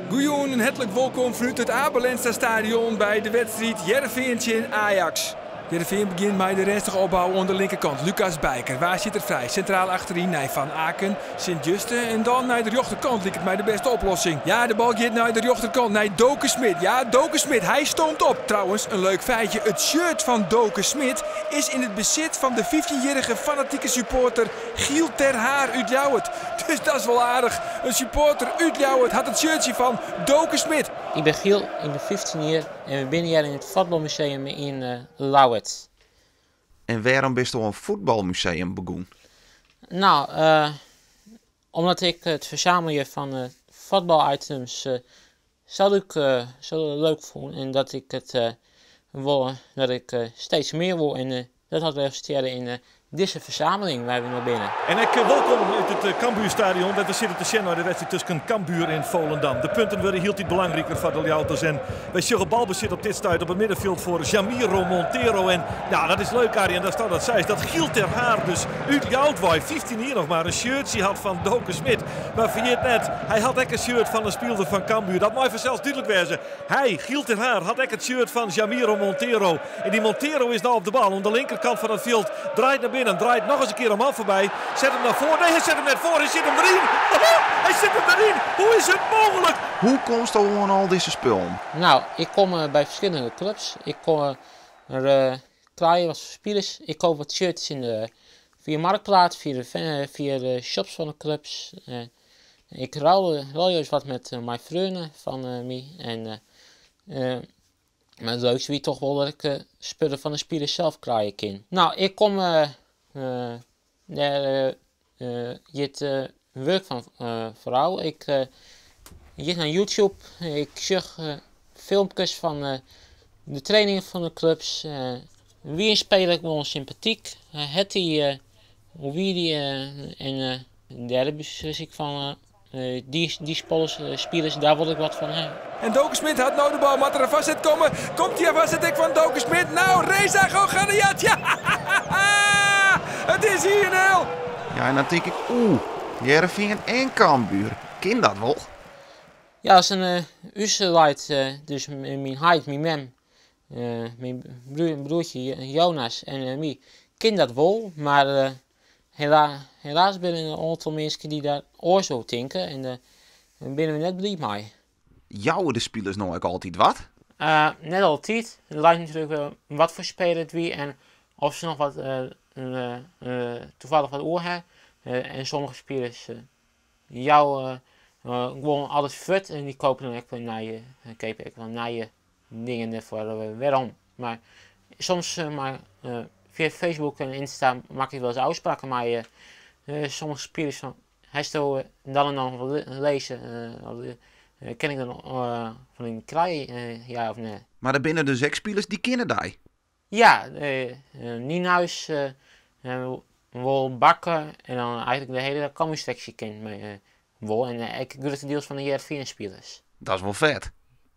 Goejoen en hartelijk welkom vanuit het Abelensta stadion bij de wedstrijd Heerenveen-Ajax. Heerenveen begint met de rustige opbouw aan de linkerkant. Lucas Bijker, waar zit er vrij? Centraal achterin naar Van Aken, Sint-Juste en dan naar de rechterkant lijkt het mij de beste oplossing. Ja, de bal gaat naar de rechterkant, naar Doken Smit. Ja, Doken Smit, hij stoomt op. Trouwens, een leuk feitje, het shirt van Doken Smit is in het bezit van de 15-jarige fanatieke supporter Giel ter Haar uit Ljouwert. Dus dat is wel aardig. Een supporter uit Ljouwert had het shirtje van Doken Smit. Ik ben Giel, ik ben 15 jaar en we zijn hier in het voetbalmuseum in Lauwert. En waarom bist u een voetbalmuseum begonnen? Nou, omdat ik het verzamelen van voetbalitems zo leuk vond en dat ik het steeds meer wil. En dat had resulteerd in deze verzameling waar we nog binnen. En ik welkom uit het Cambuurstadion. We zitten te zien naar de wedstrijd tussen Cambuur en Volendam. De punten worden heel iets belangrijker voor de Ljouters. En wij zullen balbezit op dit stuit op het middenveld voor Jamiro Montero. En ja, dat is leuk, Arie. En daar staat dat zij. Dat Giel ter Haar dus uit Ljouwert, 15 hier nog maar, een shirtje had van Doken Smit. Maar vergeet net, hij had ook een shirt van een speelder van Cambuur. Dat mag vanzelfs duidelijk wezen. Hij, Giel ter Haar, had ook het shirt van Jamiro Montero. En die Montero is nou op de bal. Aan de linkerkant van het veld draait naar binnen, draait nog eens een keer een man voorbij. Zet hem naar voren. Nee, hij zet hem net voor. Hij zit hem erin. Hij zit hem erin. Hoe is het mogelijk? Hoe komst u aan al deze spullen? Nou, ik kom bij verschillende clubs. Ik kom klaaien wat voor spelers. Ik koop wat shirts via Marktplaats, via de shops van de clubs. Ik ruil juist wat met mijn vrienden van mij. En maar het leukste wie toch wel dat ik spullen van de spelers zelf krijgen kan. Nou, ik kom het werk van vrouw. Ik ga naar YouTube. Ik zag filmpjes van de trainingen van de clubs. Wie een speler gewoon sympathiek. Hoe wie die en derde beslis ik van die spelers, daar wil ik wat van hebben. En Doken Smit had nou de bal, maar er vast komen. Komt hij vast het van Doken Smit? Nou, Reza Goganiat. Ja, het is hier nul. Ja, en dan denk ik, Heerenveen en Cambuur. Ken dat wel? Ja, als een Uselite, dus mijn heid, mijn mem, mijn broertje Jonas en mij, ken dat wel, maar helaas ben er een aantal mensen die daar ook zo denken en daar ben we net blij mee. Jouwen de spelers nou ook altijd wat? Net altijd. Het lijkt natuurlijk wel wat voor speler het wie en of ze nog wat toevallig wat oor hebben. En sommige spelers gewoon alles fut en die kopen dan echt wel naar je dingen voor waarom. Maar soms via Facebook en Insta maak ik wel eens afspraken, maar sommige spelers van hij stel dan en dan lezen. Ken ik dan van een kraai, ja of nee? Maar er binnen de 6 spelers die kennen die. Ja, Nienhuis, Wol Bakker en dan eigenlijk de hele Cambuur-sectie kent me wel. En ik doe het deels van de Heerenveen-spelers. Dat is wel vet.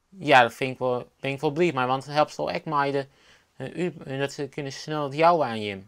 Ja, dat ben ik wel blij mee, want het helpt wel echt mij dat ze kunnen snel het jou aan je.